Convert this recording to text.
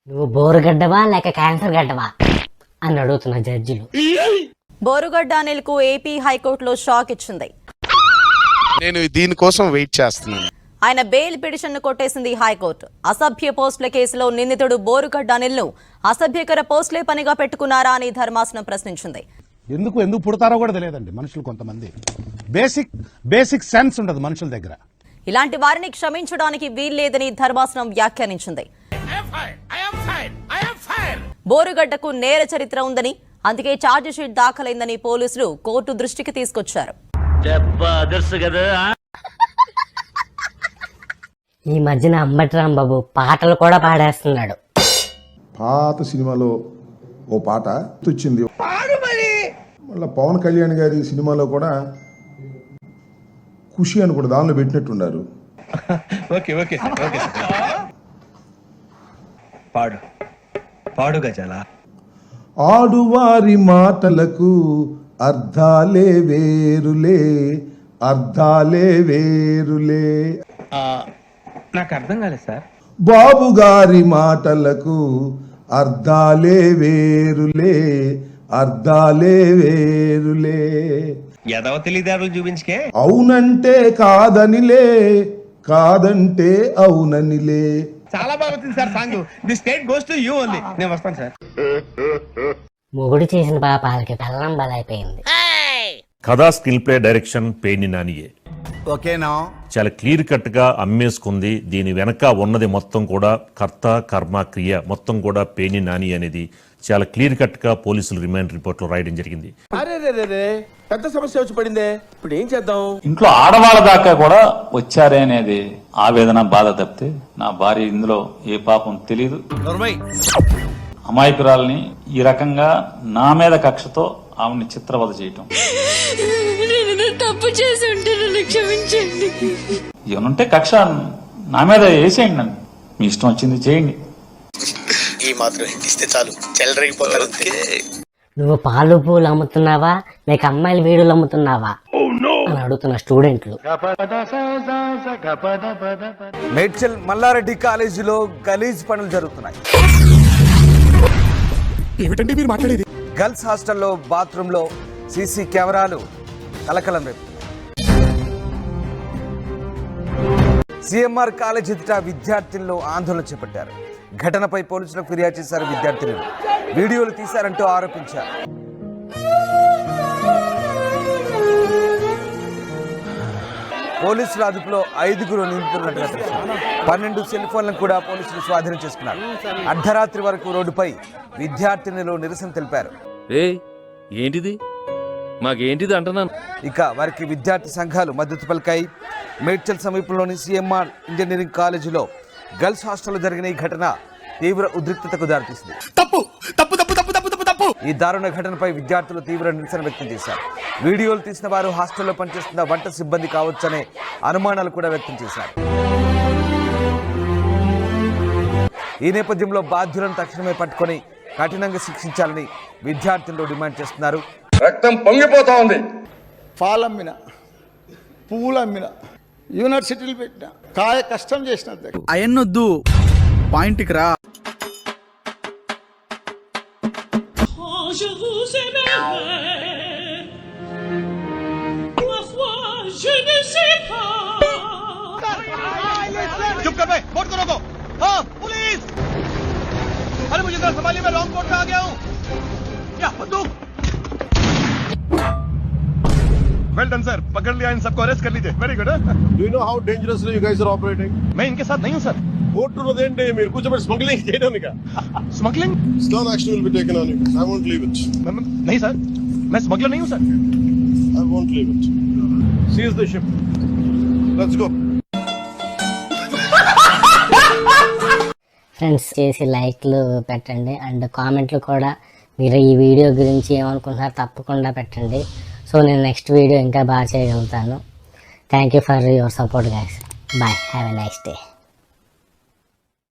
నువ్వు బోరుగడ్డవా లేక క్యాన్సర్ గడ్డవా అని అడుగుతున్న జడ్జిలు. బోరుగడ్డ అనిల్కు ఏపీ హైకోర్టులో షాక్ ఇచ్చింది. నేను దీనికోసం వెయిట్ చేస్తున్నాను. ఆయన బెయిల్ పిటిషన్ ను కొట్టేసింది హైకోర్టు. అసభ్య పోస్టుల కేసులో నిందితుడు బోరుగడ్డ అనిల్ను అసభ్యకర పోస్టులే పనిగా పెట్టుకున్నారా అని ధర్మాసనం ప్రశ్నించింది. ఎందుకు పుడతారో కూడా తెలియదండి మనుషులు. కొంతమంది బేసిక్ సెన్స్ ఉండదు మనుషుల దగ్గర. ఇలాంటి వారిని క్షమించడానికి వీల్లేదని ధర్మాసనం వ్యాఖ్యానించింది. బోరుగడ్డకు నేర చరిత్ర ఉందని, అందుకే ఛార్జిషీట్ దాఖలైందని పోలీసులు కోర్టు దృష్టికి తీసుకొచ్చారు. ఈ మధ్యన అంబటి రాంబాబు పాటలు కూడా పాడేస్తున్నాడు. పాత సినిమాలో ఓ పాట వచ్చింది, మళ్ళీ పవన్ కళ్యాణ్ గారి సినిమాలో కూడా ఖుషి అని కూడా దానిలో పెట్టినట్టున్నారు. పాడు గజాల. ఆడువారి మాటలకు అర్థాలే వేరులే, అర్థాలే వేరులే. నాకు అర్థం కాలేదు సార్. బాబు గారి మాటలకు అర్థాలే వేరులే, అర్థాలే వేరులే. ఎదవ తెలివిదారులు చూపించుకే. అవునంటే కాదనిలే, కాదంటే అవుననిలే. చాలా బాగా వచ్చింది sir song. The state goes to you only. నేను వస్తాను సార్. మొగుడు చేసిన పాపాలకి పెళ్ళం బలైపోయింది. కథా స్క్రీన్ ప్లే డైరెక్షన్ పేర్ని నానియే. ఓకేనా? చాలా క్లియర్ కట్ గా అమ్మేసుకుంది. దీని వెనక ఉన్నది మొత్తం కూడా కర్త కర్మ క్రియ మొత్తం కూడా పేర్ని నాని అనేది చాలా క్లియర్ కట్ గా పోలీసులు రిమాండ్ రిపోర్ట్ లో రాయడం జరిగింది. పెద్ద సమస్య వచ్చి పడిందే, ఇప్పుడు ఏం చేద్దాం? ఇంట్లో ఆడవాళ్ళ దాకా కూడా వచ్చారే అనేది ఆవేదన, బాధ తప్పితే నా భార్య ఇందులో ఏ పాపం తెలీదు. అమాయకురాల్ని ఈ రకంగా నా మీద కక్షతో ఆమెని చిత్రవద చేయటం. తప్పు చేసి ఉంటే నన్ను క్షమించండి. ఏమనుంటే కక్ష నా మీద వేసేయండి, నన్ను మీ ఇష్టం వచ్చింది చేయండి. ఈ మాత్రం ఇస్తే చాలు, చెల్లరగిపోతారు. నువ్వు పాలు పూలు అమ్ముతున్నావా లేక అమ్మాయిల వీడియోలు అమ్ముతున్నావా అని అడుగుతున్న స్టూడెంట్లు. మేడ్చల్ మల్లారెడ్డి కాలేజీలో గలీజ్ పనులు జరుగుతున్నాయి. ఏమిటండి మీరు మాట్లాడేది? గర్ల్స్ హాస్టల్లో బాత్రూమ్ లో సీసీ కెమెరాలు కలకలం రేపుతున్నాయి. సిఎంఆర్ కాలేజ్ ఎదుట విద్యార్థులను ఆందోళన చేపట్టారు. ఘటనపై పోలీసులకు ఫిర్యాదు చేశారు విద్యార్థులు. వీడియోలు తీశారంటూ ఆరోపించారు. పోలీసుల అదుపులో 5 నిందితులున్నట్టుగా తెలిసింది. 12 సెల్ ఫోన్లను కూడా పోలీసులు స్వాధీనం చేసుకున్నారు. అర్ధరాత్రి వరకు రోడ్డుపై విద్యార్థినులు నిరసన తెలిపారు. ఏంటిది మాకేంటిది అంటున్నాను. ఇక వారికి విద్యార్థి సంఘాలు మద్దతు పలికాయి. మేడ్చల్ సమీపంలోని సిఎంఆర్ ఇంజనీరింగ్ కాలేజీలో గర్ల్స్ హాస్టల్లో జరిగిన ఈ ఘటన తీవ్ర ఉద్రిక్తతకు దారితీసింది. ఈ దారుణ ఘటనపై విద్యార్థులు తీవ్ర నిరసన వ్యక్తం చేశారు. వీడియోలు తీసిన వారు హాస్టల్లో పనిచేస్తున్న వంట సిబ్బంది కావచ్చనే అనుమానాలు కూడా వ్యక్తం చేశారు. ఈ నేపథ్యంలో బాధ్యులను తక్షణమే పట్టుకొని కఠినంగా శిక్షించాలని విద్యార్థులు డిమాండ్ చేస్తున్నారు. రక్తం పొంగిపోతా ఉంది. పాలమ్మిన, పువ్వులు అమ్మిన, యూనివర్సిటీలు పెట్టిన, కాయ కష్టం చేసిన అయన్నొద్దు, పాయింట్కి రా. चुप कर बे, बोट को रोको. हाँ, पुलिस! अरे मुझे जरा संभालिए, मैं लॉन्ग कोर्ट में आ गया हूँ. क्या बंदूक? Well done sir, पकड़ लिया, इन सबको अरेस्ट कर लीजिए. Very good. Do you know how dangerously you guys are operating? मैं इनके साथ नहीं हूँ सर. కోర్టులోదేంటి మీరు కూర్చోబెట్టి smuggling చేయడానిక? Smuggling? Stern action will be taken on you. I won't leave it. नहीं सर, मैं स्मगलर नहीं हूँ sir. I won't leave it. Seize the ship. Let's go. Friends చేసి లైక్లు పెట్టండి అండ్ కామెంట్లు కూడా మీరు ఈ వీడియో గురించి ఏమనుకుంటున్నారో తప్పకుండా పెట్టండి. సో నేను నెక్స్ట్ వీడియో ఇంకా బాగా చేయగలుగుతాను. Thank you for your support guys. Bye, have a nice day.